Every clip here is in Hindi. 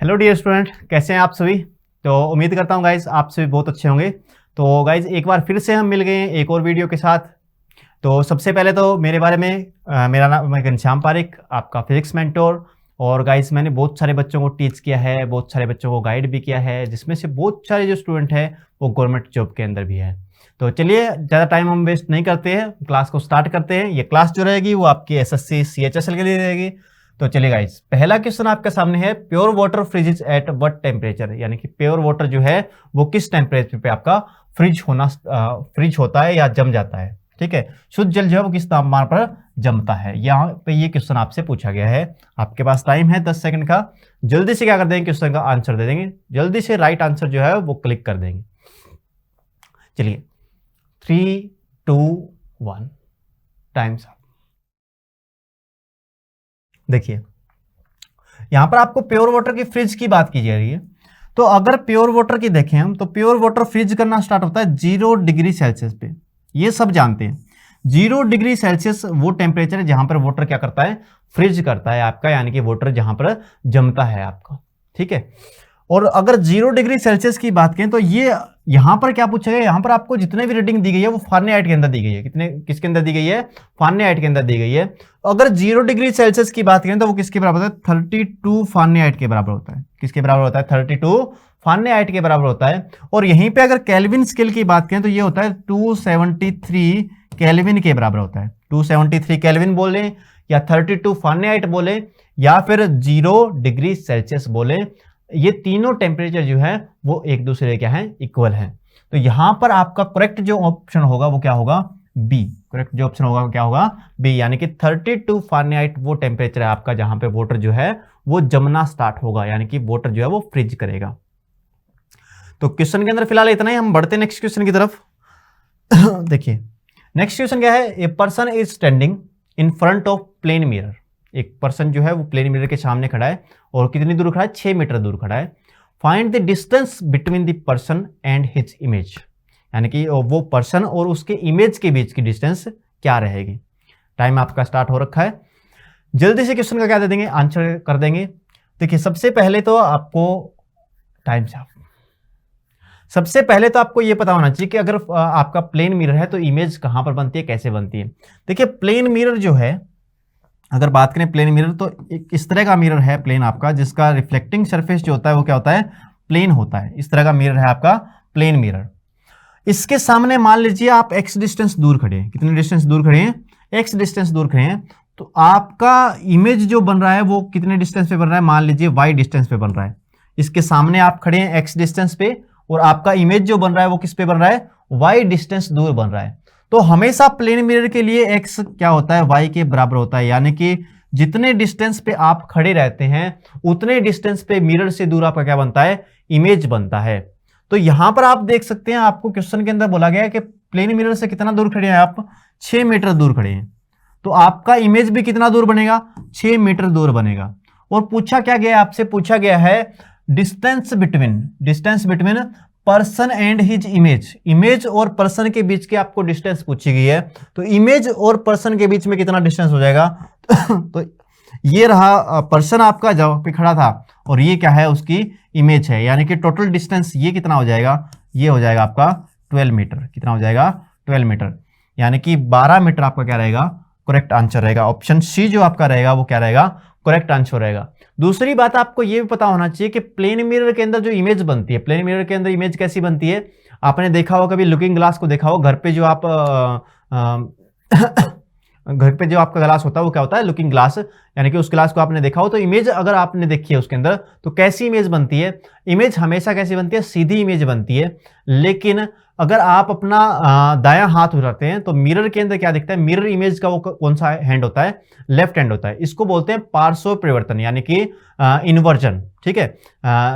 हेलो डियर स्टूडेंट, कैसे हैं आप सभी। तो उम्मीद करता हूं गाइज आप सभी बहुत अच्छे होंगे। तो गाइज एक बार फिर से हम मिल गए हैं एक और वीडियो के साथ। तो सबसे पहले तो मेरे बारे में मेरा नाम मैं घनश्याम पारिक, आपका फिजिक्स मेंटोर। और गाइज मैंने बहुत सारे बच्चों को टीच किया है, बहुत सारे बच्चों को गाइड भी किया है, जिसमें से बहुत सारे जो स्टूडेंट हैं वो गवर्नमेंट जॉब के अंदर भी है। तो चलिए ज़्यादा टाइम हम वेस्ट नहीं करते हैं, क्लास को स्टार्ट करते हैं। ये क्लास जो रहेगी वो आपकी SSC CHSL के लिए रहेगी। तो चलिए गाइस, पहला क्वेश्चन आपके सामने है, pure water फ्रीजेज at what temperature, यानी कि प्योर वाटर जो है वो किस टेम्परेचर पे आपका फ्रीज होता है या जम जाता है। ठीक है, शुद्ध जल जो है वो किस तापमान पर जमता है। यहाँ पे ये क्वेश्चन आपसे पूछा गया है। आपके पास टाइम है 10 सेकंड का। जल्दी से क्या कर देंगे, क्वेश्चन का आंसर दे देंगे, जल्दी से राइट आंसर जो है वो क्लिक कर देंगे। चलिए 3, 2, 1 टाइम्स। देखिए यहां पर आपको प्योर वाटर की फ्रिज की बात की जा रही है। तो अगर प्योर वाटर की देखें हम, तो प्योर वाटर फ्रिज करना स्टार्ट होता है 0 डिग्री सेल्सियस पे। ये सब जानते हैं 0 डिग्री सेल्सियस वो टेम्परेचर है जहां पर वाटर क्या करता है, फ्रिज करता है आपका, यानी कि वाटर जहां पर जमता है आपका। ठीक है, और अगर 0 डिग्री सेल्सियस की बात करें तो ये यहां पर क्या पूछा गया, यहां पर आपको जितने भी रीडिंग दी गई है वो फारेनहाइट के अंदर दी गई है। किसके अंदर दी गई है, फारेनहाइट के अंदर दी गई है। अगर 0 डिग्री सेल्सियस की बात करें तो वो किसके बराबर होता है, 32 फारेनहाइट के बराबर होता है। किसके बराबर होता है, 32 फारेनहाइट के बराबर होता है। और यहीं पे अगर केल्विन स्केल की बात करें तो ये होता है 273 केल्विन के बराबर होता है। 273 केल्विन बोले या 32 फारेनहाइट बोले या फिर 0 डिग्री सेल्सियस बोले, ये तीनों टेम्परेचर जो है वो एक दूसरे क्या है, इक्वल है। तो यहां पर आपका करेक्ट जो ऑप्शन होगा वो क्या होगा, बी। करेक्ट जो ऑप्शन होगा वो क्या होगा, बी, यानी कि 32 फारेनहाइट वो टेम्परेचर है आपका जहां पे वाटर जो है वो जमना स्टार्ट होगा, यानी कि वाटर जो है वो फ्रीज करेगा। तो क्वेश्चन के अंदर फिलहाल इतना ही, हम बढ़ते नेक्स्ट क्वेश्चन की तरफ। देखिए नेक्स्ट क्वेश्चन क्या है, a person is standing in front of plane mirror. एक पर्सन जो है वो प्लेन मिरर के सामने खड़ा है और कितनी दूर खड़ा है, 6 मीटर दूर खड़ा है। Find the distance between the person and his image, यानी कि वो पर्सन और उसके इमेज के बीच की डिस्टेंस क्या रहेगी। टाइम आपका स्टार्ट हो रखा है, जल्दी से क्वेश्चन का क्या दे देंगे, आंसर कर देंगे। देखिए सबसे पहले तो आपको सबसे पहले तो आपको ये पता होना चाहिए कि अगर आपका प्लेन मिरर है तो इमेज कहां पर बनती है, कैसे बनती है। देखिए प्लेन मिरर जो है, अगर बात करें प्लेन मिरर, तो एक इस तरह का मिरर है प्लेन आपका, जिसका रिफ्लेक्टिंग सरफेस जो होता है वो क्या होता है, प्लेन होता है। इस तरह का मिरर है आपका प्लेन मिरर। इसके सामने मान लीजिए आप x डिस्टेंस दूर खड़े हैं। कितने डिस्टेंस दूर खड़े हैं, x डिस्टेंस दूर खड़े हैं। तो आपका इमेज जो बन रहा है वो कितने डिस्टेंस पे बन रहा है, मान लीजिए y डिस्टेंस पे बन रहा है। इसके सामने आप खड़े हैं x डिस्टेंस पे, और आपका इमेज जो बन रहा है वो किस पे बन रहा है, y डिस्टेंस दूर बन रहा है। तो हमेशा प्लेन मिरर के लिए x क्या होता है, y के बराबर होता है, यानी कि जितने डिस्टेंस पे आप खड़े रहते हैं उतने डिस्टेंस पे मिरर से दूर आपका क्या बनता है, इमेज बनता है। तो यहां पर आप देख सकते हैं, आपको क्वेश्चन के अंदर बोला गया है कि प्लेन मिरर से कितना दूर खड़े हैं आप, 6 मीटर दूर खड़े हैं। तो आपका इमेज भी कितना दूर बनेगा, 6 मीटर दूर बनेगा। और पूछा क्या गया, आपसे पूछा गया है distance between person and his image. Image और पर्सन के बीच की आपको डिस्टेंस पूछी गई है। तो इमेज और पर्सन के बीच में कितना डिस्टेंस हो जाएगा। तो ये रहा पर्सन आपका जहां पे खड़ा था, और ये क्या है, उसकी इमेज है, यानी कि टोटल डिस्टेंस ये कितना हो जाएगा, ये हो जाएगा आपका 12 मीटर। कितना हो जाएगा, 12 मीटर, यानी कि 12 मीटर आपका क्या रहेगा, करेक्ट आंसर रहेगा। ऑप्शन सी जो आपका रहेगा वो क्या रहेगा, करेक्ट आंसर रहेगा। दूसरी बात आपको ये भी पता होना चाहिए कि प्लेन मिरर के अंदर जो इमेज बनती है, प्लेन मिरर के अंदर इमेज कैसी बनती है, आपने देखा हो कभी लुकिंग ग्लास को देखा हो, घर पे जो आप घर पे जो आपका ग्लास होता है वो क्या होता है, लुकिंग ग्लास, यानी कि उस ग्लास को आपने देखा हो। तो इमेज अगर आपने देखी है उसके अंदर तो कैसी इमेज बनती है, इमेज हमेशा कैसी बनती है, सीधी इमेज बनती है। लेकिन अगर आप अपना दायां हाथ उठाते हैं तो मिरर के अंदर क्या दिखता है, मिरर इमेज का वो कौन सा हैंड होता है, लेफ्ट हैंड होता है। इसको बोलते हैं पार्श्व परिवर्तन, यानी कि इन्वर्जन। ठीक है,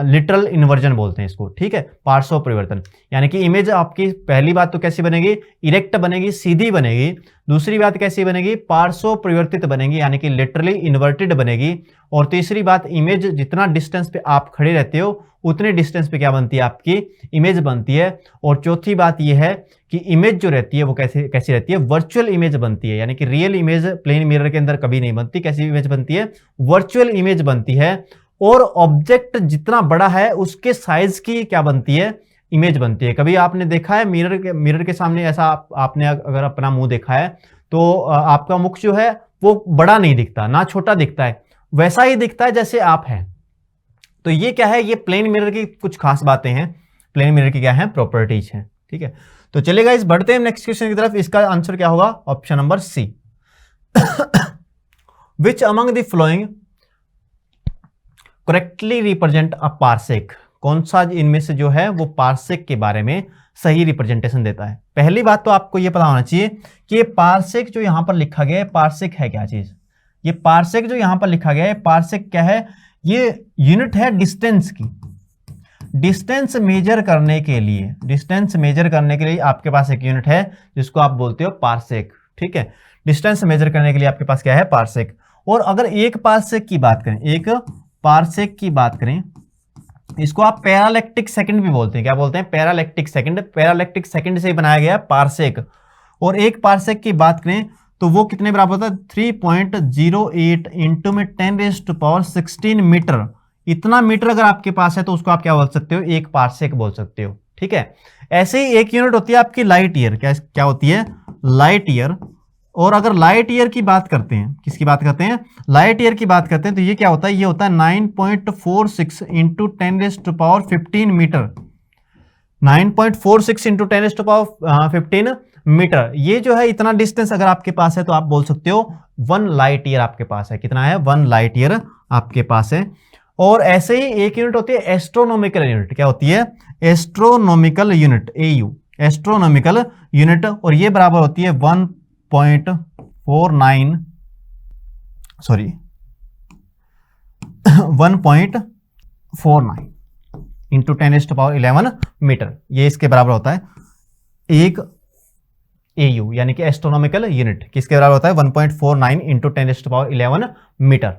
लिटरल इन्वर्जन बोलते हैं इसको। ठीक है, पार्श्व परिवर्तन, यानी कि इमेज आपकी पहली बात तो कैसी बनेगी, इरेक्ट बनेगी, सीधी बनेगी। दूसरी बात कैसी बनेगी, पार्श्व परिवर्तित बनेगी, यानी कि लिटरली इन्वर्टेड बनेगी। और तीसरी बात, इमेज जितना डिस्टेंस पे आप खड़े रहते हो उतने डिस्टेंस पे क्या बनती है, आपकी इमेज बनती है। और चौथी बात यह है कि इमेज जो रहती है वो कैसी रहती है, वर्चुअल इमेज बनती है, यानी कि रियल इमेज प्लेन मिरर के अंदर कभी नहीं बनती। कैसी इमेज बनती है, वर्चुअल इमेज बनती है। और ऑब्जेक्ट जितना बड़ा है उसके साइज की क्या बनती है, इमेज बनती है। कभी आपने देखा है मिरर के सामने ऐसा आपने अगर अपना मुंह देखा है तो आपका मुख जो है वो बड़ा नहीं दिखता, ना छोटा दिखता है, वैसा ही दिखता है जैसे आप हैं। तो ये क्या है, ये प्लेन मिरर की कुछ खास बातें हैं, प्लेन मिरर की क्या है, प्रॉपर्टीज हैं। ठीक है, तो चलेगा इस बढ़ते हैं नेक्स्ट क्वेश्चन की तरफ। इसका आंसर क्या होगा, option number C. Which among the following correctly represent a parsec, कौन सा इनमें से जो है वो पार्सेक के बारे में सही रिप्रेजेंटेशन देता है। पहली बात तो आपको ये पता होना चाहिए कि ये पार्सेक जो यहां पर लिखा गया है, पार्सेक है क्या चीज। ये पार्सेक जो यहां पर लिखा गया है, पार्सेक क्या है, ये यूनिट है डिस्टेंस की। डिस्टेंस मेजर करने के लिए, डिस्टेंस मेजर करने के लिए आपके पास एक यूनिट है जिसको आप बोलते हो पार्सेक। ठीक है, डिस्टेंस मेजर करने के लिए आपके पास क्या है, पार्सेक। और अगर एक पार्सेक की बात करें, एक पार्सेक की बात करें, इसको आप पैरालैक्टिक सेकंड भी बोलते हैं। क्या बोलते हैं, पैरालैक्टिक सेकंड। पैरालैक्टिक सेकंड से बनाया गया पार्सेक। और एक पार्सेक की बात करें तो वो कितने बराबर होता है, 3.08 इंटू में 10⁻16 मीटर। इतना मीटर अगर आपके पास है तो उसको आप क्या बोल सकते हो, एक पार्सेक बोल सकते हो। ठीक है, ऐसे ही एक यूनिट होती है आपकी लाइट ईयर। क्या होती है, लाइट ईयर। और अगर लाइट ईयर की बात करते हैं, किसकी बात करते हैं, लाइट ईयर की बात करते हैं, तो ये क्या होता है, ये होता है 9.46 इंटू 10⁻15 मीटर। 9.46 into 10⁻15 metre. ये जो है इतना डिस्टेंस अगर आपके पास है तो आप बोल सकते हो 1 लाइट ईयर आपके पास है। कितना है, 1 लाइट ईयर आपके पास है। और ऐसे ही एक यूनिट होती है एस्ट्रोनॉमिकल यूनिट। क्या होती है, astronomical unit, AU, astronomical unit. और ये बराबर होती है 1.49 इंटू 10⁻11 मीटर। ये इसके बराबर होता है एक एयू, यानी कि एस्ट्रोनॉमिकल यूनिट। किसके बराबर होता है, 1.49 इंटू 10⁻11 मीटर।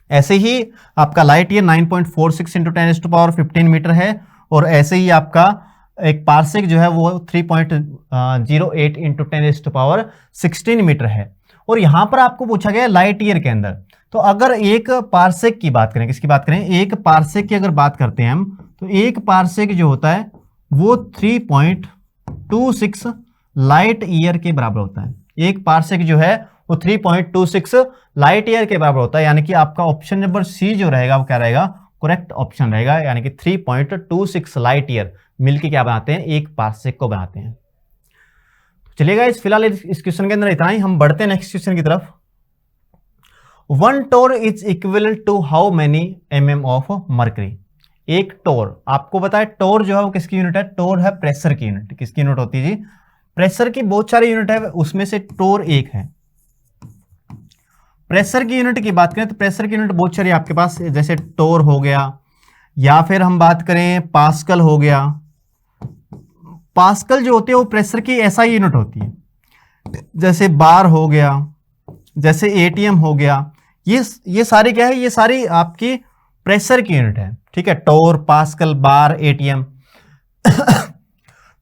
ऐसे ही आपका लाइट ईयर 9.46 इंटू 10⁻15 मीटर है। और ऐसे ही आपका एक पार्सेक जो है वो 3.08 इंटू 10⁻16 मीटर है। और यहां पर आपको पूछा गया लाइट ईयर के अंदर, तो अगर एक पार्सेक की बात करें, किसकी बात करें, एक पार्सेक की अगर बात करते हैं हम, तो एक पार्सेक जो होता है वो 3.26 लाइट ईयर के बराबर होता है। एक पार्सेक जो है वो 3.26 लाइट ईयर के बराबर होता है। यानी कि आपका ऑप्शन नंबर सी जो रहेगा वो क्या रहेगा, करेक्ट ऑप्शन रहेगा। यानी कि 3.26 लाइट ईयर मिलके क्या बनाते हैं, एक पार्सेक को बनाते हैं। चलिएगा इस फिलहाल इस क्वेश्चन के अंदर इतना ही। हम बढ़ते हैं नेक्स्ट क्वेश्चन की तरफ। 1 torr is equivalent to how many mm of mercury. एक टोर, आपको पता है टोर जो है वो किसकी यूनिट है, टोर है प्रेशर की यूनिट। किसकी यूनिट होती है जी, प्रेशर की बहुत सारी यूनिट है, उसमें से टोर एक है। प्रेशर की यूनिट की बात करें तो प्रेशर की यूनिट बहुत सारी आपके पास, जैसे टोर हो गया, या फिर हम बात करें पास्कल हो गया। पास्कल जो होती है वो प्रेशर की ऐसा यूनिट होती है, जैसे बार हो गया, जैसे एटीएम हो गया। ये सारी क्या है, ये सारी आपकी प्रेशर की यूनिट है। ठीक है, टोर, पास्कल, बार, एटीएम।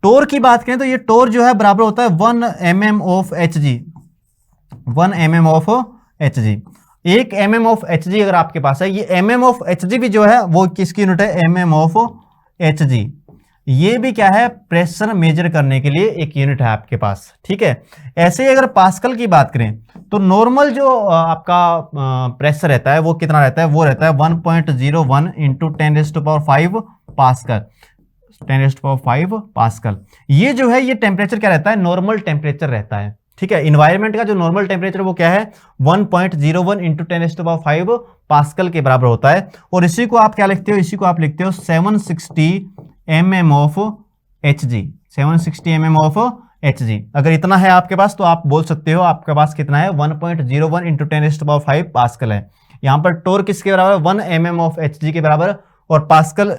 टोर की बात करें तो ये टोर जो है बराबर होता है 1 mm of H G. 1 mm of H G, 1 mm of H G अगर आपके पास है। ये mm ऑफ एच जी भी जो है वो किसकी यूनिट है, mm ऑफ एच जी। ये भी क्या है, प्रेशर मेजर करने के लिए एक यूनिट है आपके पास। ठीक है, ऐसे ही अगर पास्कल की बात करें तो नॉर्मल जो आपका प्रेशर रहता है वो कितना रहता है, वो रहता है 1.01 इंटू 10⁵ पास्कल, 10⁵ पास्कल। ये जो है ये टेम्परेचर क्या रहता है, नॉर्मल टेम्परेचर रहता है। ठीक है, इन्वायरमेंट का जो नॉर्मल टेम्परेचर वो क्या है, 1.01 इंटू 10⁵ पास्कल के बराबर होता है। और इसी को आप क्या लिखते हो, इसी को आप लिखते हो 760 mm of H G, 760 mm of H G. अगर इतना है आपके पास तो आप बोल सकते हो आपके पास कितना है, 1.01 इंटू 10⁵ पास्कल है। यहाँ पर टोर किसके बराबर, 1 mm ऑफ एच जी के बराबर। और पास्कल,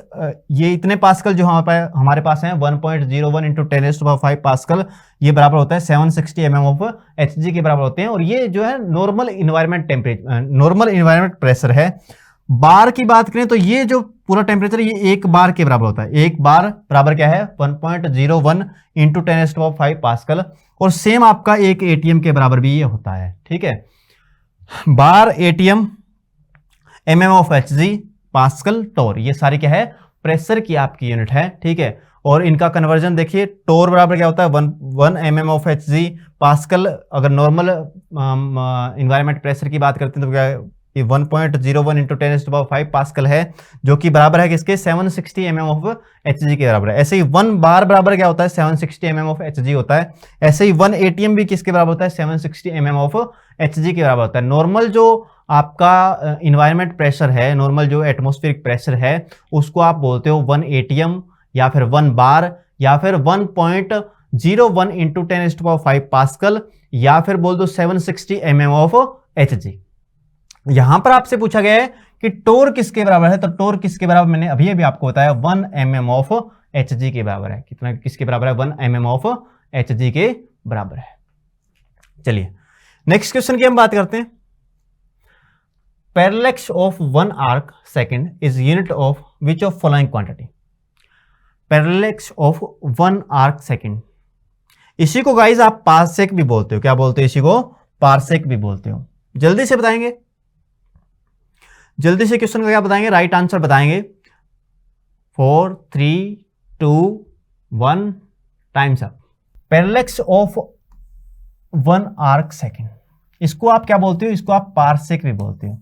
ये इतने पास्कल जो हमारे पास हैं 1.01 इंटू 10⁵ पास्कल, ये बराबर होता है 760 mm ऑफ एच जी के बराबर होते हैं। और ये जो है normal environment temperature, normal environment pressure है। बार की बात करें तो ये जो पूरा टेम्परेचर ये 1 बार के बराबर होता है। 1 बार बराबर क्या है, 1.01 इंटू 10⁵ पास्कल। और सेम आपका एक एटीएम के बराबर भी ये होता है। ठीक है, bar, ATM, mm of Hg, pascal, torr, ये सारी क्या है, प्रेशर की आपकी यूनिट है, ठीक है। और इनका कन्वर्जन देखिए, टोर बराबर क्या होता है, 1 mm ऑफ Hg, पास्कल अगर नॉर्मल इन्वायरमेंट प्रेशर की बात करते हैं तो क्या, ये 1.01 इंटू 10⁵ पास्कल है, जो कि बराबर है किसके, 760 mm ऑफ Hg के बराबर है। ऐसे ही 1 बार बराबर क्या होता है, 760 mm ऑफ Hg होता है। ऐसे ही 1 ATM भी किसके बराबर होता है, 760 mm ऑफ Hg के बराबर होता है। नॉर्मल जो आपका इन्वायरमेंट प्रेशर है, नॉर्मल जो एटमॉस्फेरिक प्रेशर है, उसको आप बोलते हो 1 ATM या फिर 1 बार या फिर 1.01 इंटू 10⁵ पास्कल या फिर बोल दो 760 mm ऑफ Hg। यहां पर आपसे पूछा गया है कि टोर किसके बराबर है, तो टोर किसके बराबर, मैंने अभी अभी आपको बताया 1 mm ऑफ Hg के बराबर है। कितना, किसके बराबर है, 1 mm ऑफ Hg के बराबर है। चलिए नेक्स्ट क्वेश्चन की हम बात करते हैं। Parallax of 1 arc second is unit of which of following quantity. Parallax of 1 arc second, इसी को गाइज आप पारसेक भी बोलते हो। क्या बोलते हो, इसी को पारसेक भी बोलते हो। जल्दी से बताएंगे, जल्दी से क्वेश्चन का क्या बताएंगे, राइट आंसर बताएंगे। 4 3 2 1 times up. Parallax of 1 arc second, इसको आप क्या बोलते हो, इसको आप पारसेक भी बोलते हो।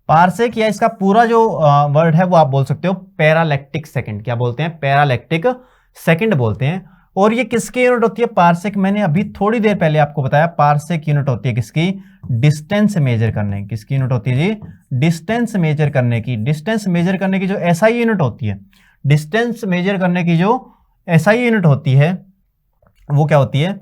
पारसेक या इसका पूरा जो वर्ड है वो आप बोल सकते हो पैरालैक्टिक सेकंड। क्या बोलते हैं, पैरालैक्टिक सेकंड बोलते हैं। और ये किसकी यूनिट होती है, पारसेक, मैंने अभी थोड़ी देर पहले आपको बताया, पारसेक यूनिट होती है किसकी, डिस्टेंस मेजर करने की। किसकी यूनिट होती है जी, डिस्टेंस मेजर करने की। डिस्टेंस मेजर करने की जो एसआई यूनिट होती है, डिस्टेंस मेजर करने की जो एसआई यूनिट होती है वो क्या होती है,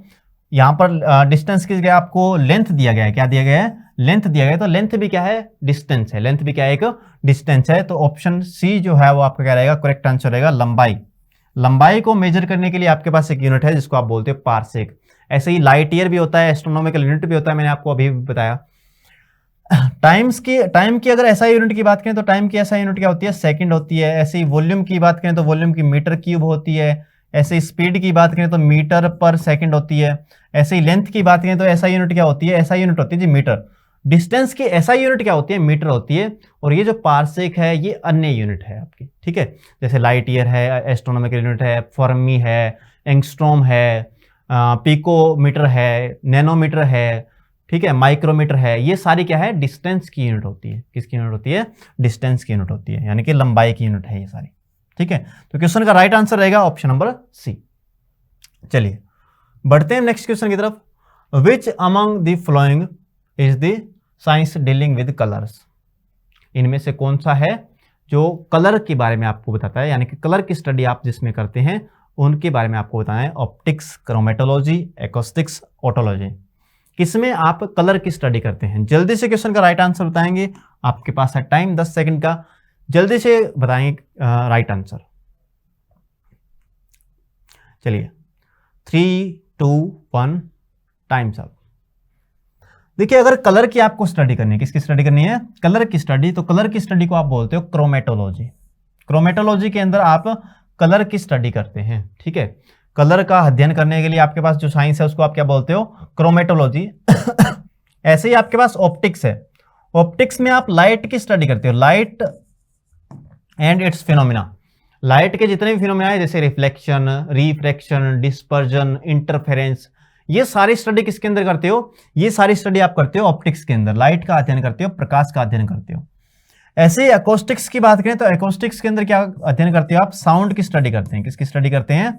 यहां पर डिस्टेंस की जगह आपको लेंथ दिया गया है। क्या दिया गया है, लेंथ दिया गया है। तो लेंथ भी क्या है, डिस्टेंस है। लेंथ भी क्या है, एक डिस्टेंस है। तो ऑप्शन सी जो है वो आपका क्या रहेगा, करेक्ट आंसर रहेगा लंबाई। लंबाई को मेजर करने के लिए आपके पास एक यूनिट है जिसको आप बोलते हो पारसेक। ऐसे ही लाइट ईयर भी होता है, एस्ट्रोनॉमिकल यूनिट भी होता है, मैंने आपको अभी बताया। टाइम की अगर एसआई यूनिट की बात करें तो टाइम की एसआई यूनिट क्या होती है, सेकंड होती है। ऐसे ही वॉल्यूम की बात करें तो वॉल्यूम की मीटर क्यूब होती है। ऐसे ही स्पीड की बात करें तो मीटर पर सेकंड होती है। ऐसे ही लेंथ की बात करें तो एसआई यूनिट क्या होती है, एसआई यूनिट होती है जी मीटर। डिस्टेंस की एसआई यूनिट क्या होती है, मीटर होती है। और ये जो पारसेक है ये अन्य यूनिट है आपकी, ठीक है। जैसे लाइट ईयर है, एस्ट्रोनॉमिकल यूनिट है, फर्मी है, एंगस्ट्रॉम है, पिकोमीटर है, नैनोमीटर है, ठीक है, माइक्रोमीटर है। ये सारी क्या है, डिस्टेंस की यूनिट होती है। किसकी यूनिट होती है, डिस्टेंस की यूनिट होती है, यानी कि लंबाई की यूनिट है ये सारी, ठीक है। तो क्वेश्चन का राइट आंसर रहेगा ऑप्शन नंबर सी। चलिए बढ़ते हैं नेक्स्ट क्वेश्चन की तरफ। विच among the following is the science dealing with colours. इनमें से कौन सा है जो कलर के बारे में आपको बताता है, यानी कि कलर की स्टडी आप जिसमें करते हैं उनके बारे में आपको बताना है। ऑप्टिक्स, क्रोमेटोलॉजी, एकॉस्टिक्स, ऑटोलॉजी, किसमें आप कलर की स्टडी करते हैं। जल्दी से क्वेश्चन का राइट आंसर बताएंगे, आपके पास है टाइम 10 सेकंड का, जल्दी से बताएंगे राइट आंसर। चलिए 3 2 1 टाइम्स अप। देखिए अगर कलर की आपको स्टडी करनी है, किसकी स्टडी करनी है, कलर की स्टडी, तो कलर की स्टडी को आप बोलते हो क्रोमेटोलॉजी। क्रोमेटोलॉजी के अंदर आप कलर की स्टडी करते हैं, ठीक है। कलर का अध्ययन करने के लिए आपके पास जो साइंस है उसको आप क्या बोलते हो, क्रोमेटोलॉजी। ऐसे ही आपके पास ऑप्टिक्स है। ऑप्टिक्स में आप लाइट की स्टडी करते हो, light and it's phenomena. Light के जितने भी फिनोमिना है, जैसे रिफ्लेक्शन, रिफ्रैक्शन, डिस्पर्जन, इंटरफेरेंस, ये सारी स्टडी किसके अंदर करते हो, ये सारी स्टडी आप करते हो ऑप्टिक्स के अंदर। लाइट का अध्ययन करते हो, प्रकाश का अध्ययन करते हो। ऐसे ही एकॉस्टिक्स की बात करें तो एकॉस्टिक्स के अंदर क्या अध्ययन करते हो आप, साउंड की स्टडी करते हैं। किसकी स्टडी करते हैं,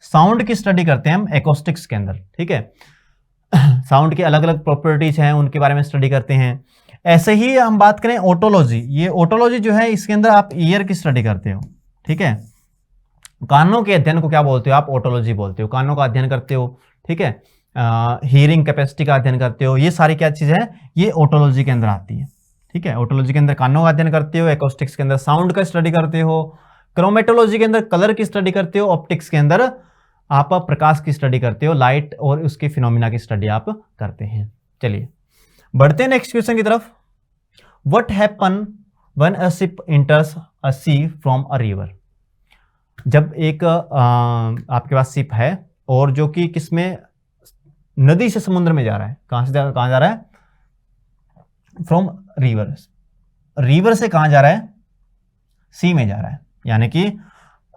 साउंड की स्टडी करते हैं हम एकॉस्टिक्स के अंदर, ठीक है। साउंड की अलग अलग प्रॉपर्टीज हैं, उनके बारे में स्टडी करते हैं। ऐसे ही हम बात करें ऑटोलॉजी, ये ऑटोलॉजी जो है इसके अंदर आप ईयर की स्टडी करते हो, ठीक है। कानों के अध्ययन को क्या बोलते हो आप, ऑटोलॉजी बोलते हो। कानों का अध्ययन करते हो, ठीक है। हियरिंग कैपेसिटी का अध्ययन करते हो, ये सारी क्या चीज है, ये ऑटोलॉजी के अंदर आती है, ठीक है। ऑटोलॉजी के अंदर कानों का अध्ययन करते हो, एकॉस्टिक्स के अंदर साउंड का स्टडी करते हो, क्रोमेटोलॉजी के अंदर कलर की स्टडी करते हो, ऑप्टिक्स के अंदर आप प्रकाश की स्टडी करते हो, लाइट और उसके फिनोमिना की स्टडी आप करते हैं। चलिए बढ़ते हैं नेक्स्ट क्वेश्चन की तरफ। What happen when a ship enters a sea from a river. जब एक आपके पास शिप है और जो कि किसमें, नदी से समुद्र में जा रहा है। कहां से कहां जा रहा है, फ्रॉम रिवर, रिवर से कहां जा रहा है, सी में जा रहा है, यानी कि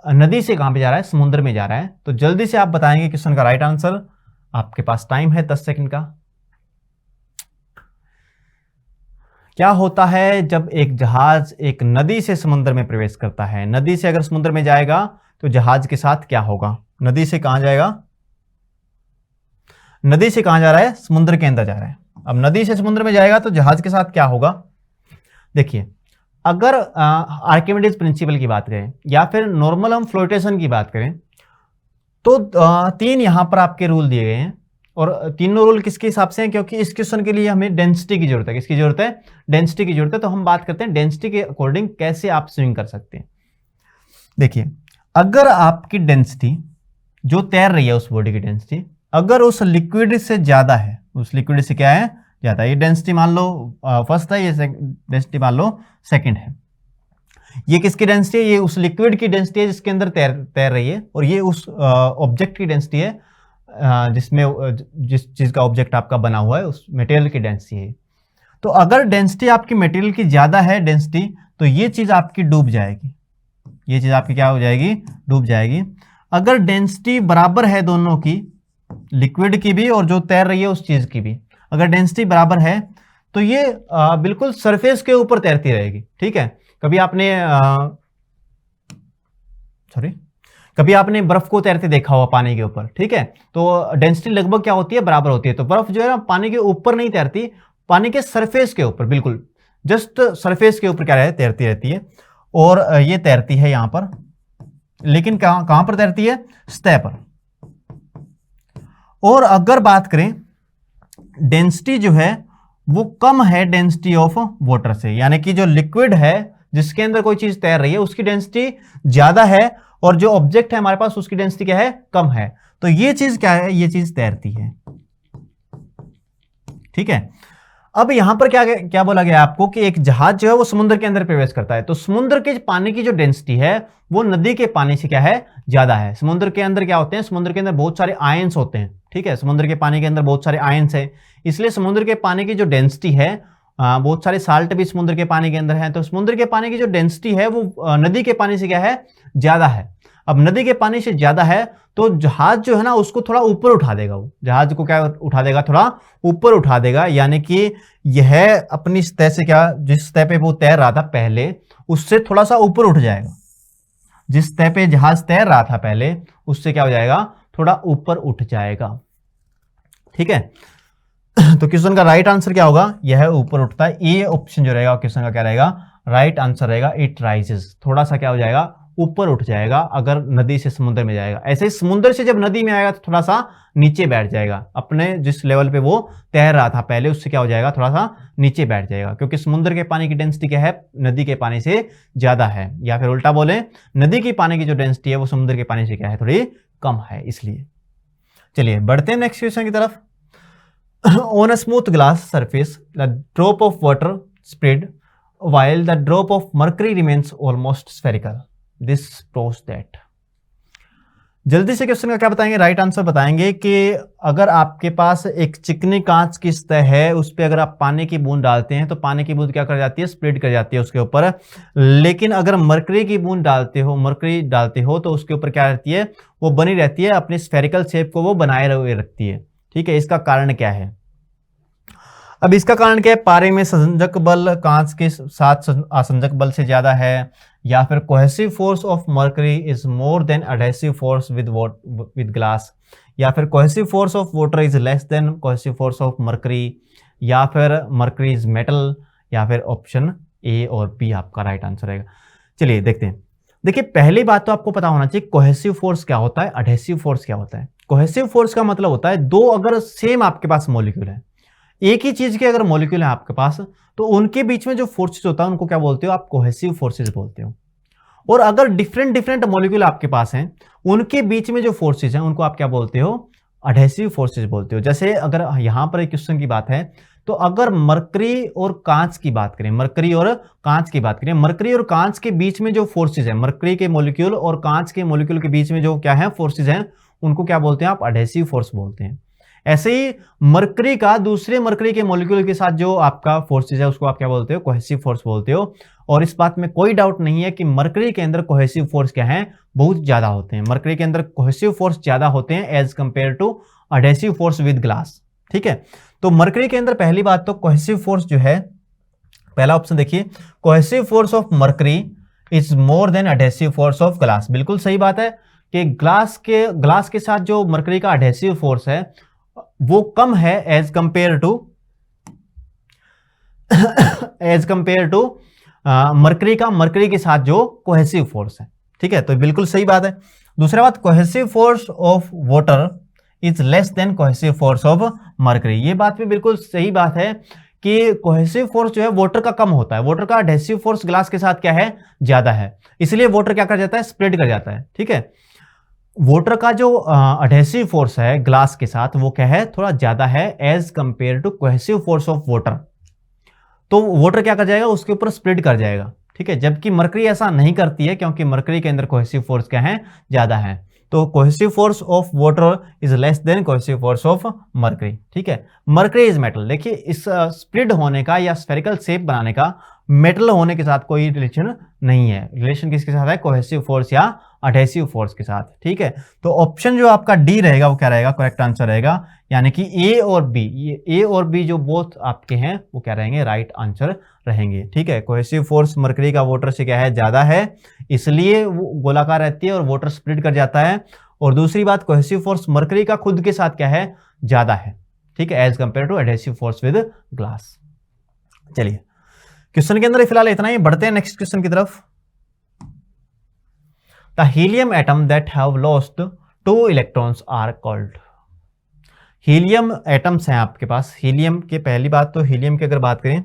नदी से कहां पे जा रहा है, समुद्र में जा रहा है। तो जल्दी से आप बताएंगे क्वेश्चन का राइट आंसर। आपके पास टाइम है 10 सेकंड का। क्या होता है जब एक जहाज एक नदी से समुद्र में प्रवेश करता है? नदी से अगर समुद्र में जाएगा तो जहाज के साथ क्या होगा? नदी से कहां जाएगा, नदी से कहां जा रहा है, समुद्र के अंदर जा रहा है। अब नदी से समुद्र में जाएगा तो जहाज के साथ क्या होगा? देखिए, अगर आर्किमिडीज प्रिंसिपल की बात करें या फिर नॉर्मल फ्लोटेशन की बात करें तो तीन यहां पर आपके रूल दिए गए हैं, और तीनों रूल किसके हिसाब से हैं? क्योंकि इस क्वेश्चन के लिए हमें डेंसिटी की जरूरत है। किसकी जरूरत है? डेंसिटी की जरूरत है। तो हम बात करते हैं डेंसिटी के अकॉर्डिंग कैसे आप स्विंग कर सकते हैं। देखिए, अगर आपकी डेंसिटी जो तैर रही है, उस बॉडी की डेंसिटी अगर उस लिक्विड से ज्यादा है, उस लिक्विड से क्या है, ज्यादा, ये डेंसिटी मान लो फर्स्ट है, ये डेंसिटी मान लो सेकंड है। ये किसकी डेंसिटी है? ये उस लिक्विड की डेंसिटी है जिसके अंदर तैर रही है, और ये उस ऑब्जेक्ट की डेंसिटी है जिसमें जिस चीज का ऑब्जेक्ट आपका बना हुआ है, उस मटेरियल की डेंसिटी है। तो अगर डेंसिटी आपकी मटेरियल की ज्यादा है डेंसिटी, तो ये चीज आपकी डूब जाएगी, ये चीज आपकी क्या हो जाएगी, डूब जाएगी। अगर डेंसिटी बराबर है दोनों की, लिक्विड की भी और जो तैर रही है उस चीज की भी, अगर डेंसिटी बराबर है तो ये बिल्कुल सरफेस के ऊपर तैरती रहेगी। ठीक है, कभी आपने बर्फ को तैरते देखा हुआ पानी के ऊपर, ठीक है, तो डेंसिटी लगभग क्या होती है, बराबर होती है। तो बर्फ जो है ना पानी के ऊपर नहीं तैरती, पानी के सरफेस के ऊपर, बिल्कुल जस्ट सरफेस के ऊपर क्या है, तैरती रहती है। और ये तैरती है यहां पर, लेकिन कहां पर तैरती है, सतह पर। और अगर बात करें डेंसिटी जो है वो कम है डेंसिटी ऑफ वाटर से, यानी कि जो लिक्विड है जिसके अंदर कोई चीज तैर रही है उसकी डेंसिटी ज्यादा है, और जो ऑब्जेक्ट है हमारे पास उसकी डेंसिटी क्या है, कम है। तो ये चीज क्या है, ये चीज तैरती है। ठीक है, अब यहां पर क्या क्या बोला गया आपको कि एक जहाज जो है वो समुद्र के अंदर प्रवेश करता है, तो समुद्र के पानी की जो डेंसिटी है वो नदी के पानी से क्या है, ज्यादा है। समुद्र के अंदर क्या होते हैं, समुद्र के अंदर बहुत सारे आयंस होते हैं। ठीक है, समुद्र के पानी के अंदर बहुत सारे आयंस है, इसलिए समुद्र के पानी की जो डेंसिटी है, बहुत सारे साल्ट भी समुद्र के पानी के अंदर है, तो समुद्र के पानी की जो डेंसिटी है वो नदी के पानी से क्या है, ज्यादा है। अब नदी के पानी से ज्यादा है तो जहाज जो है ना उसको थोड़ा ऊपर उठा देगा, वो जहाज को क्या उठा देगा, थोड़ा ऊपर उठा देगा, यानी कि यह अपनी सतह से क्या, जिस सतह पे वो तैर रहा था पहले उससे थोड़ा सा ऊपर उठ जाएगा। जिस सतह पे जहाज तैर रहा था पहले उससे क्या हो जाएगा, थोड़ा ऊपर उठ जाएगा। ठीक है, तो क्वेश्चन का राइट आंसर क्या होगा, यह ऊपर उठता है। ए ऑप्शन जो रहेगा क्वेश्चन का क्या रहेगा, राइट आंसर रहेगा इट राइजेस, थोड़ा सा क्या हो जाएगा, ऊपर उठ जाएगा अगर नदी से समुद्र में जाएगा। ऐसे ही समुद्र से जब नदी में आएगा तो थोड़ा सा नीचे बैठ जाएगा, अपने जिस लेवल पे वो तैर रहा था पहले उससे क्या हो जाएगा, थोड़ा सा नीचे बैठ जाएगा, क्योंकि समुद्र के पानी की डेंसिटी क्या है, नदी के पानी से ज्यादा है। या फिर उल्टा बोले, नदी की पानी की जो डेंसिटी है वो समुद्र के पानी से क्या है, थोड़ी कम है, इसलिए। चलिए बढ़ते हैं नेक्स्ट क्वेश्चन की तरफ। On a smooth glass surface, the drop of water spread while the drop of mercury remains almost spherical. This proves that. जल्दी से क्वेश्चन का क्या बताएंगे, राइट आंसर बताएंगे कि अगर आपके पास एक चिकनी कांच की सतह है, उस पर अगर आप पानी की बूंद डालते हैं तो पानी की बूंद क्या कर जाती है, स्प्रेड कर जाती है उसके ऊपर। लेकिन अगर मरकरी की बूंद डालते हो, मरकरी डालते हो तो उसके ऊपर क्या रहती है, वो बनी रहती है, अपनी स्फेरिकल शेप को वो बनाए रखती है। ठीक है, इसका कारण क्या है? अब इसका कारण क्या है, पारे में संसंजक बल कांच के साथ आसंजक बल से ज्यादा है, या फिर cohesive force of mercury is more than adhesive force with glass, या फिर cohesive force of water is less than cohesive force of mercury, या फिर मर्करी इज मेटल, या फिर ऑप्शन ए और बी आपका राइट आंसर रहेगा। चलिए देखते हैं। देखिए, पहली बात तो आपको पता होना चाहिए कोहेसिव फोर्स क्या होता है, एडहेसिव फोर्स क्या होता है। कोहेसिव फोर्स का मतलब होता है दो अगर सेम आपके पास मॉलिक्यूल है, एक ही चीज के अगर मॉलिक्यूल है आपके पास, तो उनके बीच में जो फोर्सेस होता है उनको क्या बोलते हो आप, कोहेसिव फोर्सेस बोलते हो। और अगर डिफरेंट मॉलिक्यूल आपके पास हैं, उनके बीच में जो फोर्सेस हैं उनको आप क्या बोलते हो, एडहेसिव फोर्सेस बोलते हो। जैसे अगर यहां पर एक क्वेश्चन की बात है, तो अगर मरकरी और कांच की बात करें, मरकरी और कांच की बात करें, मरकरी और कांच के बीच में जो फोर्सेस है, मरकरी के मॉलिक्यूल और कांच के मॉलिक्यूल के बीच में जो क्या है फोर्सेस हैं, उनको क्या बोलते हैं आप, एडहेसिव फोर्स बोलते हैं। ऐसे ही मरकरी का दूसरे मरकरी के मॉलिक्यूल के साथ जो आपका फोर्सेज है उसको आप क्या बोलते हो, कोहेसिव फोर्स बोलते हो। और इस बात में कोई डाउट नहीं है कि मरकरी के अंदर कोहेसिव फोर्स क्या है, बहुत ज्यादा होते हैं। मरकरी के अंदर कोहेसिव फोर्स ज्यादा होते हैं as compared to adhesive force with glass. ठीक है, तो मरकरी के अंदर पहली बात तो कोहेसिव फोर्स जो है, पहला ऑप्शन देखिए, cohesive force of mercury is more than adhesive force of glass. बिल्कुल सही बात है कि ग्लास के साथ जो मरकरी का अडहेसिव फोर्स है वो कम है एज कंपेयर टू मरकरी के साथ जो कोहेसिव फोर्स है। ठीक है, तो बिल्कुल सही बात है। दूसरा बात, cohesive force of water is less than cohesive force of mercury. ये बात भी बिल्कुल सही बात है कि कोहेसिव फोर्स जो है वाटर का कम होता है, वाटर का अडहेसिव फोर्स ग्लास के साथ क्या है, ज्यादा है, इसलिए वाटर क्या कर जाता है, स्प्रेड कर जाता है। ठीक है, वाटर का जो अडहेसिव फोर्स है ग्लास के साथ वो क्या है, थोड़ा ज्यादा है as compared to cohesive force of water. तो वाटर क्या कर जाएगा, उसके ऊपर स्प्रेड कर जाएगा। ठीक है, जबकि मरकरी ऐसा नहीं करती है क्योंकि मरकरी के अंदर कोहेसिव फोर्स क्या है, ज्यादा है। तो cohesive force of water is less than cohesive force of mercury. ठीक है, मरकरी इज मेटल। देखिए, इस स्प्लिट होने का या स्फेरिकल शेप बनाने का मेटल होने के साथ कोई रिलेशन नहीं है। रिलेशन किसके साथ है, कोहेसिव फोर्स या अडहेसिव फोर्स के साथ। ठीक है, तो ऑप्शन जो आपका डी रहेगा वो क्या रहेगा, करेक्ट आंसर रहेगा, यानी कि ए और बी जो बोथ आपके हैं वो क्या रहेंगे, राइट आंसर रहेंगे। ठीक है, कोहेसिव फोर्स मरकरी का वाटर से क्या है, ज्यादा है, इसलिए वो गोलाकार रहती है और वाटर स्प्लिट कर जाता है। और दूसरी बात, कोहेसिव फोर्स मरकरी का खुद के साथ क्या है, ज्यादा है। ठीक है, as compared to adhesive force with glass. चलिए, क्वेश्चन के अंदर फिलहाल इतना ही, बढ़ते हैं नेक्स्ट क्वेश्चन की तरफ। The helium atom that have lost 2 electrons are called. Helium atoms हैं आपके पास। हीलियम के पहली बात तो हीलियम की अगर बात करें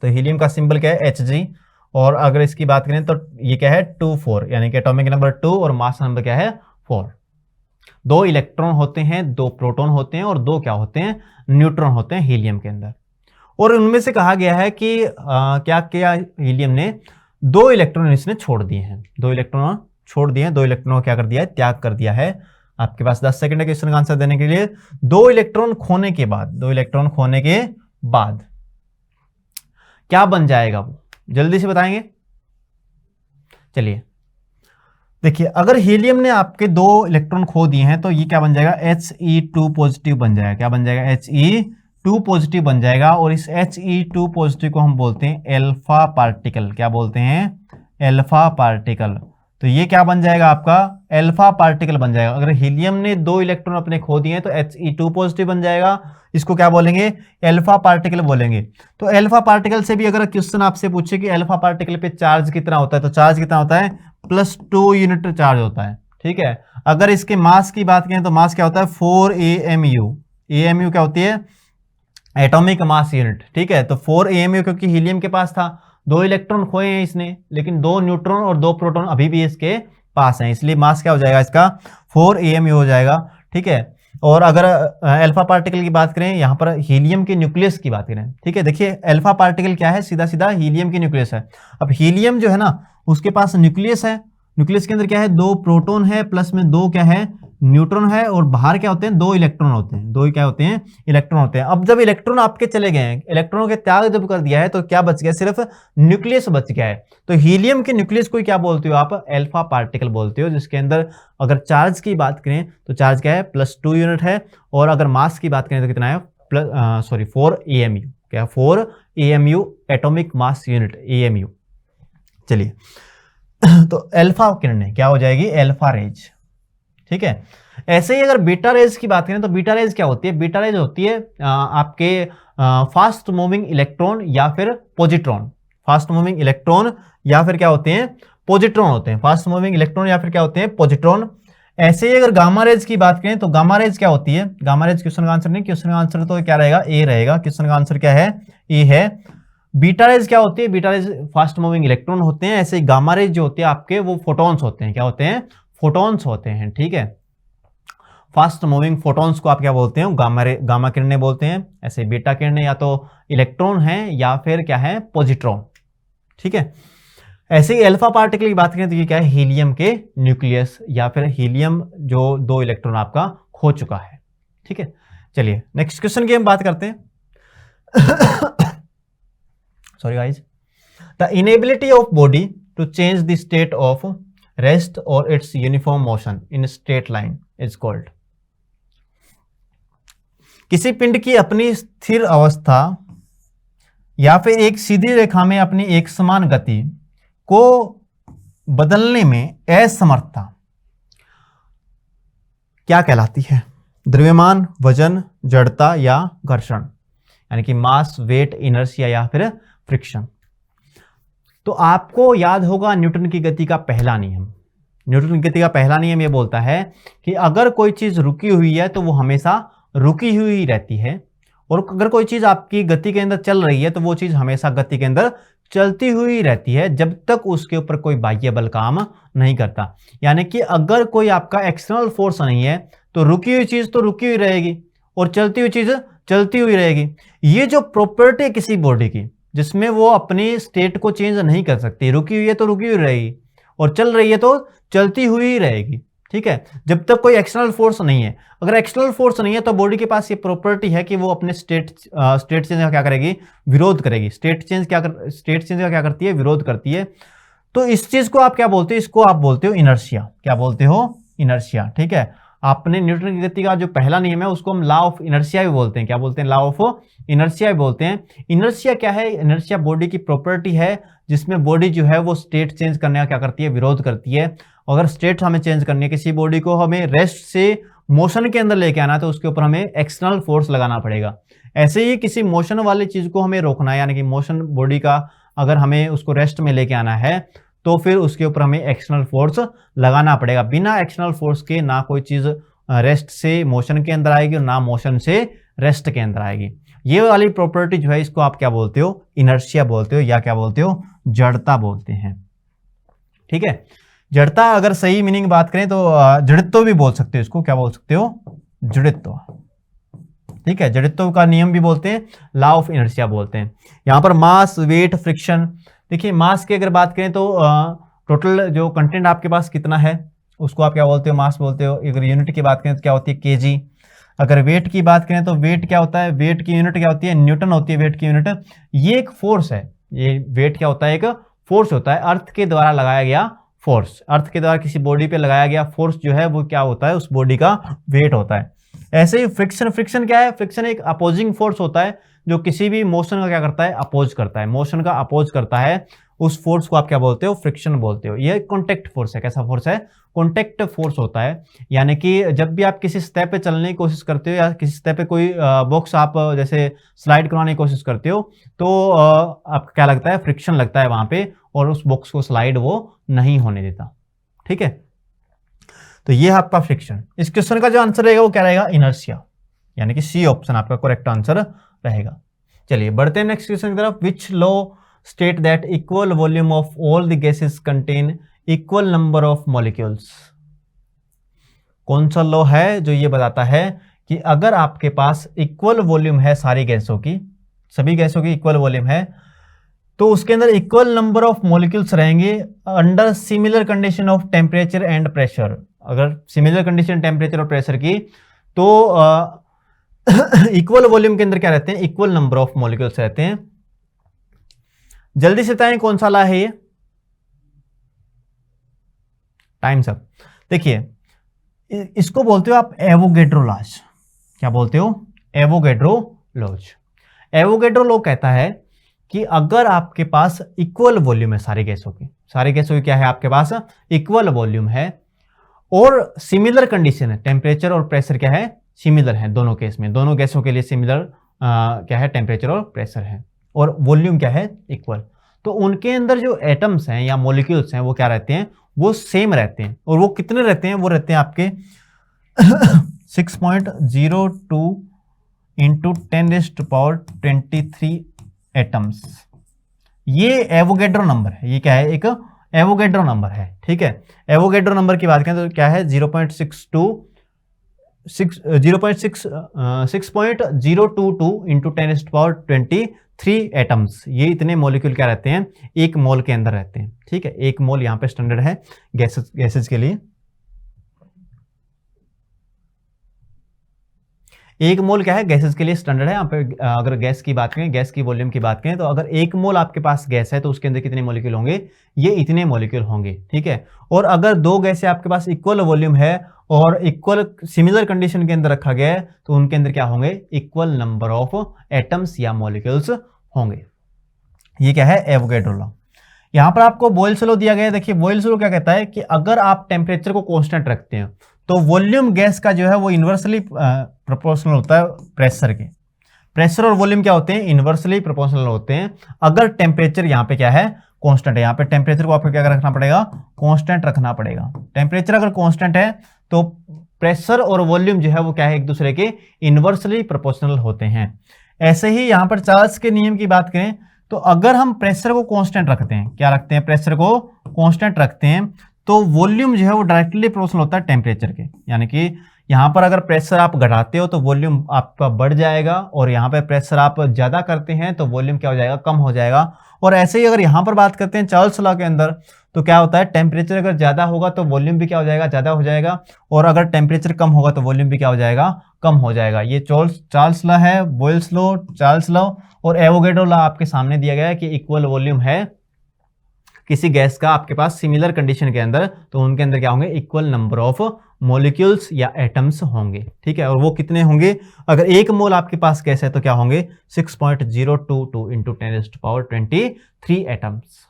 तो हीलियम का सिंबल क्या है, Hg। और अगर इसकी बात करें तो ये क्या है, 2-4, यानी कि एटॉमिक नंबर 2 और मास नंबर क्या है, 4। 2 इलेक्ट्रॉन होते हैं, 2 प्रोटॉन होते हैं और 2 क्या होते हैं, न्यूट्रॉन होते हैं हीलियम के अंदर। और उनमें से कहा गया है कि क्या किया हीलियम ने, 2 इलेक्ट्रॉन इसने छोड़ दिए हैं, 2 इलेक्ट्रॉन छोड़ दिए हैं, 2 इलेक्ट्रॉन क्या कर दिया है, त्याग कर दिया है। आपके पास 10 सेकंड है क्वेश्चन का आंसर देने के लिए। 2 इलेक्ट्रॉन खोने के बाद क्या बन जाएगा, वो जल्दी से बताएंगे। चलिए देखिए, अगर हीलियम ने आपके 2 इलेक्ट्रॉन खो दिए हैं तो ये क्या बन जाएगा, He2 पॉजिटिव बन जाएगा। क्या बन जाएगा, He2 पॉजिटिव बन जाएगा। और इस He2 पॉजिटिव को हम बोलते हैं एल्फा पार्टिकल। क्या बोलते हैं, एल्फा पार्टिकल। तो ये क्या बन जाएगा, आपका एल्फा पार्टिकल बन जाएगा। अगर हीलियम ने 2 इलेक्ट्रॉन अपने खो दिए हैं तो He2 पॉजिटिव बन जाएगा, इसको क्या बोलेंगे, एल्फा पार्टिकल बोलेंगे। तो एल्फा पार्टिकल से भी अगर क्वेश्चन आपसे पूछे कि एल्फा पार्टिकल पे चार्ज कितना होता है, तो चार्ज कितना होता है, +2 यूनिट चार्ज होता है। ठीक है, अगर इसके मास की बात करें तो मास क्या होता है, 4 AMU। AMU क्या होती है, एटॉमिक मास यूनिट। ठीक है, तो 4 AMU क्योंकि हीलियम के पास था, 2 इलेक्ट्रॉन खोए हैं इसने, लेकिन 2 न्यूट्रॉन और 2 प्रोटॉन अभी भी इसके पास हैं, इसलिए मास क्या हो जाएगा इसका, 4 AMU हो जाएगा। ठीक है, और अगर अल्फा पार्टिकल की बात करें, यहां पर हीलियम के न्यूक्लियस की बात करें। ठीक है, देखिए अल्फा पार्टिकल क्या है, सीधा सीधा हीलियम की न्यूक्लियस है। अब हीलियम जो है ना, उसके पास न्यूक्लियस है, न्यूक्लियस के अंदर क्या है, 2 प्रोटॉन है प्लस में 2 क्या है, न्यूट्रॉन है, और बाहर क्या होते हैं, 2 इलेक्ट्रॉन होते हैं, 2 क्या होते हैं, इलेक्ट्रॉन होते हैं। अब जब इलेक्ट्रॉन आपके चले गए हैं, इलेक्ट्रॉनों के त्याग जब कर दिया है, तो क्या बच गया, सिर्फ न्यूक्लियस बच गया है। तो हीलियम के न्यूक्लियस को क्या बोलते हो आप, अल्फा पार्टिकल बोलते हो, जिसके अंदर अगर चार्ज की बात करें तो चार्ज क्या है, +2 यूनिट है, और अगर मास की बात करें तो कितना है, 4 AMU। क्या, 4 AMU atomic mass unit, AMU। चलिए, तो अल्फा किरणें क्या हो जाएगी, अल्फा रेज। ठीक है, ऐसे ही अगर बीटा रेज की बात करें तो बीटा रेज क्या होती है, बीटा रेज होती है आपके फास्ट मूविंग इलेक्ट्रॉन या फिर पॉजिट्रॉन। फास्ट मूविंग इलेक्ट्रॉन या फिर क्या होते हैं, पॉजिट्रॉन होते हैं। फास्ट मूविंग इलेक्ट्रॉन या फिर क्या होते हैं, पॉजिट्रॉन। ऐसे ही अगर गामा रेज की बात करें तो गामा रेज क्या होती है, गामा रेज क्वेश्चन का आंसर नहीं, क्वेश्चन का आंसर तो क्या रहेगा, ए रहेगा। क्वेश्चन का आंसर क्या है, ए है। बीटा रेज क्या होती है, beta raise fast moving electron होते हैं। ऐसे ही गामा रेज जो होते हैं आपके, वो फोटॉन्स होते हैं। क्या होते हैं, फोटॉन्स होते हैं। ठीक है, फास्ट मूविंग फोटॉन्स को आप क्या बोलते हैं, गामा किरणें बोलते हैं। ऐसे बीटा किरणें या तो इलेक्ट्रॉन है या फिर क्या है, पॉजिट्रॉन। ठीक है, ऐसे ही अल्फा पार्टिकल की बात करें तो ये क्या है, हीलियम के न्यूक्लियस या फिर हीलियम जो 2 इलेक्ट्रॉन आपका खो चुका है। ठीक है, चलिए नेक्स्ट क्वेश्चन की हम बात करते हैं। Sorry guys. The inability of body to change the state of rest और its uniform motion in straight line is called. किसी पिंड की अपनी स्थिर अवस्था या फिर एक सीधी रेखा में अपनी एक समान गति को बदलने में असमर्थता क्या कहलाती है? द्रव्यमान, वजन, जड़ता या घर्षण, यानी कि मास, वेट, इनर्शिया या फिर फ्रिक्शन। तो आपको याद होगा न्यूटन की गति का पहला नियम। न्यूटन की गति का पहला नियम यह बोलता है कि अगर कोई चीज रुकी हुई है तो वो हमेशा रुकी हुई रहती है, और अगर कोई चीज आपकी गति के अंदर चल रही है तो वो चीज हमेशा गति के अंदर चलती हुई रहती है जब तक उसके ऊपर कोई बाह्य बल काम नहीं करता। यानी कि अगर कोई आपका एक्सटर्नल फोर्स नहीं है तो रुकी हुई चीज तो रुकी हुई रहेगी और चलती हुई चीज चलती हुई रहेगी। ये जो प्रॉपर्टी है किसी बॉडी की जिसमें वो अपनी स्टेट को चेंज नहीं कर सकती, रुकी हुई है तो रुकी हुई रहेगी और चल रही है तो चलती हुई रहेगी, ठीक है, जब तक कोई एक्सटर्नल फोर्स नहीं है। अगर एक्सटर्नल फोर्स नहीं है तो बॉडी के पास ये प्रॉपर्टी है कि वो अपने स्टेट चेंज का क्या करेगी? विरोध करेगी। स्टेट चेंज का क्या करती है? विरोध करती है। तो इस चीज को आप क्या बोलते हो? इसको आप बोलते हो इनर्शिया। क्या बोलते हो? इनर्शिया, ठीक है। आपने न्यूटन की गति का जो पहला नियम है उसको हम लॉ ऑफ इनर्शिया भी बोलते हैं। क्या बोलते हैं? लॉ ऑफ इनर्शिया भी बोलते हैं। इनर्शिया क्या है? इनर्शिया बॉडी की प्रॉपर्टी है जिसमें बॉडी जो है वो स्टेट चेंज करने का क्या करती है? विरोध करती है। अगर स्टेट हमें चेंज करनी है, किसी बॉडी को हमें रेस्ट से मोशन के अंदर लेके आना है तो उसके ऊपर हमें एक्सटर्नल फोर्स लगाना पड़ेगा। ऐसे ही किसी मोशन वाली चीज को हमें रोकना है, यानी कि मोशन बॉडी का अगर हमें उसको रेस्ट में लेके आना है तो फिर उसके ऊपर हमें एक्सटर्नल फोर्स लगाना पड़ेगा। बिना एक्सटर्नल फोर्स के ना कोई चीज रेस्ट से मोशन के अंदर आएगी और ना मोशन से रेस्ट के अंदर आएगी। ये वाली प्रॉपर्टी जो है इसको आप क्या बोलते हो? इनर्शिया बोलते हो या क्या बोलते हो? जड़ता बोलते हैं, ठीक है। जड़ता अगर सही मीनिंग बात करें तो जड़ित्व भी बोल सकते हो इसको। क्या बोल सकते हो? जड़ित्व, ठीक है। जड़ित्व का नियम भी बोलते हैं, लॉ ऑफ इनर्शिया बोलते हैं। यहां पर मास, वेट, फ्रिक्शन। देखिए मास की अगर बात करें तो टोटल जो कंटेंट आपके पास कितना है उसको आप क्या बोलते हो? मास बोलते हो। अगर यूनिट की बात करें तो क्या होती है? केजी। अगर वेट की बात करें तो वेट क्या होता है? वेट की यूनिट क्या होती है? न्यूटन होती है वेट की यूनिट। ये एक फोर्स है। ये वेट क्या होता है? एक फोर्स होता है, अर्थ के द्वारा लगाया गया फोर्स। अर्थ के द्वारा किसी बॉडी पे लगाया गया फोर्स जो है वो क्या होता है? उस बॉडी का वेट होता है। ऐसे ही फ्रिक्शन। फ्रिक्शन क्या है? फ्रिक्शन एक अपोजिंग फोर्स होता है जो किसी भी मोशन का क्या करता है? अपोज करता है। मोशन का अपोज करता है, उस फोर्स को आप क्या बोलते हो? फ्रिक्शन बोलते हो। ये कॉन्टेक्ट फोर्स है। कैसा फोर्स है? कॉन्टेक्ट फोर्स होता है। यानी कि जब भी आप किसी सतह पे चलने की कोशिश करते हो या किसी सतह पे कोई बॉक्स आप जैसे स्लाइड करवाने की कोशिश करते हो तो आपको क्या लगता है? फ्रिक्शन लगता है वहां पे, और उस बॉक्स को स्लाइड वो नहीं होने देता, ठीक है। तो ये है आपका फ्रिक्शन। इस क्वेश्चन का जो आंसर रहेगा वो क्या रहेगा? इनर्शिया, यानी कि सी ऑप्शन आपका करेक्ट आंसर रहेगा। चलिए बढ़ते हैं नेक्स्ट क्वेश्चन की तरफ। Which law state that equal volume of all the gases contain equal number of molecules? कौन सा लॉ है जो ये बताता है कि अगर आपके पास इक्वल वॉल्यूम है सारी गैसों की, सभी गैसों की इक्वल वॉल्यूम है, तो उसके अंदर इक्वल नंबर ऑफ मॉलिक्यूल्स रहेंगे under similar condition of temperature and pressure. अगर सिमिलर कंडीशन टेम्परेचर और प्रेशर की तो इक्वल वॉल्यूम के अंदर क्या रहते हैं? इक्वल नंबर ऑफ मॉलिक्यूल्स रहते हैं। जल्दी से बताएं कौन सा लॉ है ये? Times up. देखिए इसको बोलते हो आप एवोगैड्रो लॉज। क्या बोलते हो? Avogadro laws. एवोगैड्रो लॉ कहता है कि अगर आपके पास इक्वल वॉल्यूम है सारी गैसों की, सारी गैसों की क्या है आपके पास? इक्वल वॉल्यूम है, और सिमिलर कंडीशन है, टेम्परेचर और प्रेशर क्या है? सिमिलर है दोनों केस में। दोनों गैसों के लिए सिमिलर क्या है? टेम्परेचर और प्रेशर है, और वॉल्यूम क्या है? इक्वल। तो उनके अंदर जो एटम्स हैं या मॉलिक्यूल्स हैं वो क्या रहते हैं? वो सेम रहते हैं। और वो कितने रहते हैं? वो रहते हैं आपके 6.02 इंटू 10⁻23 एटम्स। ये एवोगैड्रो नंबर है। ये क्या है? एक एवोगैड्रो नंबर है, ठीक है। एवोगैड्रो नंबर की बात करें तो क्या है? 6.022 इंटू 10⁻23 एटम्स। ये इतने मॉलिक्यूल क्या रहते हैं? एक मोल के अंदर रहते हैं, ठीक है। एक मोल यहां पे स्टैंडर्ड है गैसेस के लिए। 1 मोल क्या है, गैसेस के लिए स्टैंडर्ड है। यहाँ पे अगर गैस की बात करें, गैस की वॉल्यूम की बात करें, तो अगर 1 मोल आपके पास गैस है तो उसके अंदर कितने मॉलिक्यूल होंगे, ये इतने मॉलिक्यूल होंगे, ठीक है। और अगर 2 गैसें आपके पास इक्वल वॉल्यूम है और इक्वल सिमिलर कंडीशन के अंदर रखा गया है तो उनके अंदर क्या होंगे, इक्वल नंबर ऑफ एटम्स या मॉलिक्यूल्स होंगे। ये क्या है, एवोगैड्रो लॉ। यहां पर आपको बॉयल्स लॉ दिया गया है। देखिए बॉयल्स लॉ क्या कहता है कि अगर आप टेम्परेचर को कांस्टेंट रखते हैं तो वॉल्यूम गैस का जो है वो इन्वर्सली प्रोपोर्शनल होता है प्रेशर के। प्रेशर और वॉल्यूम क्या होते हैं, इन्वर्सली प्रोपोर्शनल होते हैं अगर टेम्परेचर यहाँ पे क्या है, कांस्टेंट है। यहाँ पे टेम्परेचर को आपको क्या रखना पड़ेगा, कांस्टेंट रखना पड़ेगा। टेम्परेचर अगर कांस्टेंट है तो प्रेशर और वॉल्यूम जो है वो क्या है, एक दूसरे के इन्वर्सली प्रोपोर्शनल होते हैं। ऐसे ही यहाँ पर चार्ल्स के नियम की बात करें तो अगर हम प्रेशर को कांस्टेंट रखते हैं, क्या रखते हैं, प्रेशर को कांस्टेंट रखते हैं, तो वॉल्यूम जो है वो डायरेक्टली प्रोपोर्शनल होता है टेम्परेचर के। यानी कि यहाँ पर अगर प्रेशर आप घटाते हो तो वॉल्यूम आपका बढ़ जाएगा, और यहाँ पे प्रेशर आप ज्यादा करते हैं तो वॉल्यूम क्या हो जाएगा, कम हो जाएगा। और ऐसे ही अगर यहाँ पर बात करते हैं चार्ल्स लॉ के अंदर, तो क्या होता है, टेम्परेचर अगर ज्यादा होगा तो वॉल्यूम भी क्या हो जाएगा, ज्यादा हो जाएगा, और अगर टेम्परेचर कम होगा तो वॉल्यूम भी क्या हो जाएगा, कम हो जाएगा। ये चार्ल्स लॉ है, बॉयल्स लॉ, चार्ल्स लॉ और एवोगैड्रो लॉ आपके सामने दिया गया है कि इक्वल वॉल्यूम है किसी गैस का आपके पास सिमिलर कंडीशन के अंदर, तो उनके अंदर क्या होंगे, इक्वल नंबर ऑफ मॉलिक्यूल्स या एटम्स होंगे, ठीक है। और वो कितने होंगे, अगर 1 मोल आपके पास गैस है तो क्या होंगे, 6.022 इंटू 10⁻23 एटम्स।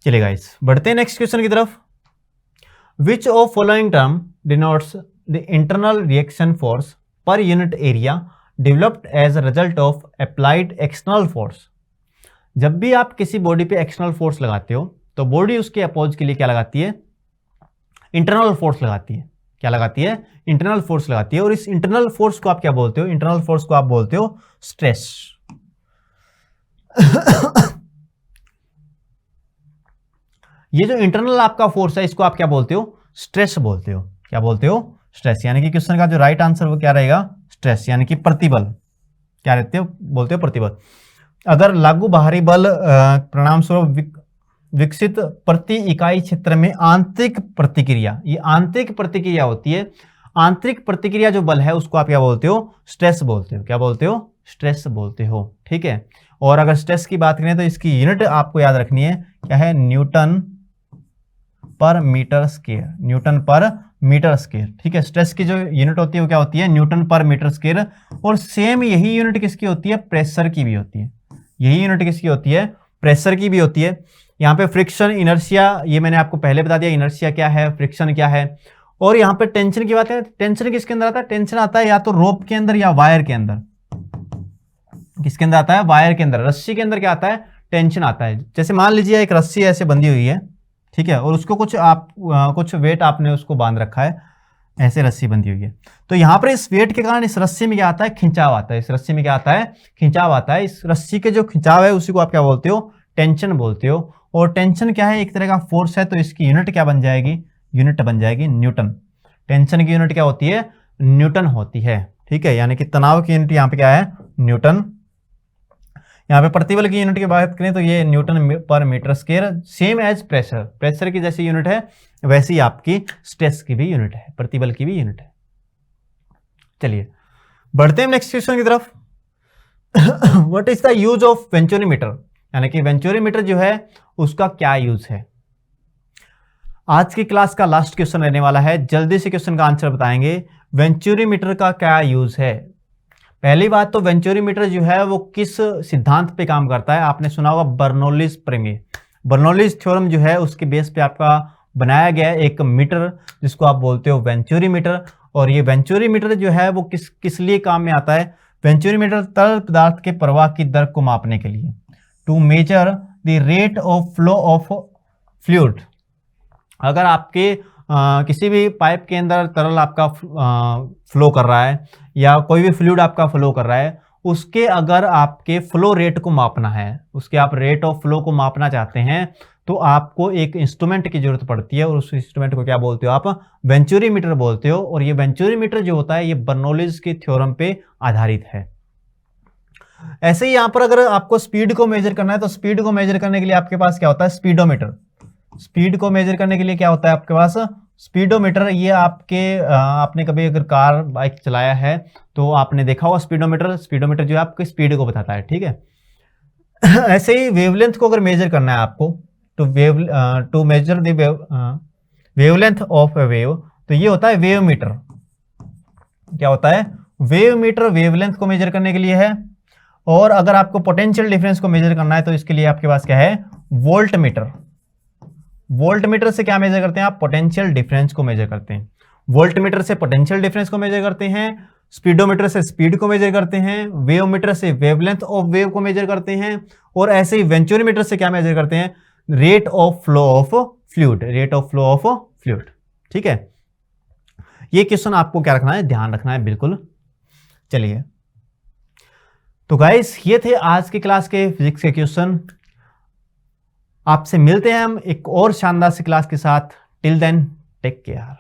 चलिए गाइस बढ़ते हैं नेक्स्ट क्वेश्चन की तरफ। Which of following term denotes the internal reaction force per unit area developed as a result of applied external force. जब भी आप किसी बॉडी पे एक्सटर्नल फोर्स लगाते हो तो बॉडी उसके अपोज के लिए क्या लगाती है, इंटरनल फोर्स लगाती है। क्या लगाती है, इंटरनल फोर्स लगाती है। और इस इंटरनल फोर्स को आप क्या बोलते हो, इंटरनल फोर्स को आप बोलते हो स्ट्रेस। ये जो इंटरनल आपका फोर्स है इसको आप क्या बोलते हो, स्ट्रेस बोलते हो। क्या बोलते हो, स्ट्रेस। यानी कि क्वेश्चन का जो राइट आंसर वो क्या रहेगा, स्ट्रेस, यानी कि प्रतिबल। क्या रहते हो, बोलते हो प्रतिबल। अगर लागू बाहरी बल परिणाम स्वरूप विकसित प्रति इकाई क्षेत्र में आंतरिक प्रतिक्रिया, ये आंतरिक प्रतिक्रिया होती है। आंतरिक प्रतिक्रिया जो बल है उसको आप क्या बोलते हो, स्ट्रेस बोलते हो। क्या बोलते हो, स्ट्रेस बोलते हो, ठीक है। और अगर स्ट्रेस की बात करें तो इसकी यूनिट आपको याद रखनी है, क्या है, Newton per metre square, Newton per metre square, ठीक है। स्ट्रेस की जो यूनिट होती है वो क्या होती है, न्यूटन पर मीटर स्क्वायर। और सेम यही यूनिट किसकी होती है, प्रेशर की भी होती है। यही यूनिट किसकी होती है, प्रेशर की भी होती है। यहाँ पे फ्रिक्शन, इनर्शिया, ये मैंने आपको पहले बता दिया, इनर्शिया क्या है, फ्रिक्शन क्या है। और यहाँ पे टेंशन की बात है, टेंशन किसके अंदर आता है, टेंशन आता है या तो रोप के अंदर या वायर के अंदर। किसके अंदर आता है, वायर के अंदर। रस्सी के अंदर क्या आता है, टेंशन आता है। जैसे मान लीजिए एक रस्सी ऐसे बंधी हुई है, ठीक है, और उसको कुछ वेट आपने उसको बांध रखा है, ऐसे रस्सी बंधी हुई है। तो यहाँ पर इस वेट के कारण इस रस्सी में क्या आता है, खिंचाव आता है। इस रस्सी में क्या आता है, खिंचाव आता है। इस रस्सी के जो खिंचाव है उसी को आप क्या बोलते हो, टेंशन बोलते हो। और टेंशन क्या है, एक तरह का फोर्स है, तो इसकी यूनिट क्या बन जाएगी, यूनिट बन जाएगी न्यूटन। टेंशन की यूनिट क्या होती है, न्यूटन होती है, ठीक है। यानी कि तनाव की यूनिट यहाँ पे क्या है, न्यूटन। यहाँ पे प्रतिबल की यूनिट की बात करें तो ये newton per metre square, same as pressure. Pressure की जैसी यूनिट है वैसे ही आपकी स्ट्रेस की भी यूनिट है, प्रतिबल की भी यूनिट है। चलिए बढ़ते हैं नेक्स्ट क्वेश्चन की तरफ। What is the use of venturimeter, यानी कि वेंचुरीमीटर जो है उसका क्या यूज है। आज की क्लास का लास्ट क्वेश्चन रहने वाला है, जल्दी से क्वेश्चन का आंसर बताएंगे। वेंचुरीमीटर का क्या यूज है। पहली बात तो वेंचुरीमीटर जो है वो किस सिद्धांत पे काम करता है, आपने सुना होगा बर्नौलीज प्रमेय। बर्नौलीज थ्योरम जो है उसके बेस पे आपका बनाया गया है एक मीटर जिसको आप बोलते हो वेंचुरीमीटर। और ये वेंचुरीमीटर जो है वो किस लिए काम में आता है, वेंचुरीमीटर तरल पदार्थ के प्रवाह की दर को मापने के लिए, to measure the rate of flow of fluid. अगर आपके किसी भी पाइप के अंदर तरल आपका फ्लो कर रहा है या कोई भी फ्लूइड आपका फ्लो कर रहा है, उसके अगर आपके फ्लो रेट को मापना है, उसके आप रेट ऑफ फ्लो को मापना चाहते हैं तो आपको एक इंस्ट्रूमेंट की जरूरत पड़ती है। और उस इंस्ट्रूमेंट को क्या बोलते हो आप, वेंचुरीमीटर बोलते हो। और ये वेंचुरीमीटर जो होता है ये बर्नौलीज के थ्योरम पे आधारित है। ऐसे ही यहां पर अगर आपको स्पीड को मेजर करना है तो स्पीड को मेजर करने के लिए आपके पास क्या होता है, स्पीडोमीटर। स्पीड को मेजर करने के लिए क्या होता है आपके पास, स्पीडोमीटर। ये आपके आपने कभी अगर कार बाइक चलाया है तो आपने देखा होगा स्पीडोमीटर। स्पीडोमीटर जो है आपकी स्पीड को बताता है, ठीक है। ऐसे ही वेवलेंथ को अगर मेजर करना है आपको, to measure the wavelength of a wave, तो ये होता है वेव मीटर। क्या होता है, वेव मीटर वेवलेंथ को मेजर करने के लिए है। और अगर आपको पोटेंशियल डिफरेंस को मेजर करना है तो इसके लिए आपके पास क्या है, वोल्ट मीटर। वोल्ट मीटर से क्या मेजर करते हैं आप, पोटेंशियल डिफरेंस को मेजर करते हैं। वोल्ट मीटर से पोटेंशियल डिफरेंस को मेजर करते हैं, स्पीडोमीटर से स्पीड को मेजर करते हैं, वेव मीटर से वेवलेंथ ऑफ वेव को मेजर करते हैं, और ऐसे ही वेंचुरीमीटर से क्या मेजर करते हैं, rate of flow of fluid, rate of flow of fluid. ठीक है, ये क्वेश्चन आपको क्या रखना है, ध्यान रखना है बिल्कुल। चलिए, तो गाइस ये थे आज की क्लास के फिजिक्स के क्वेश्चन। आपसे मिलते हैं हम एक और शानदार सी क्लास के साथ। Till then take care.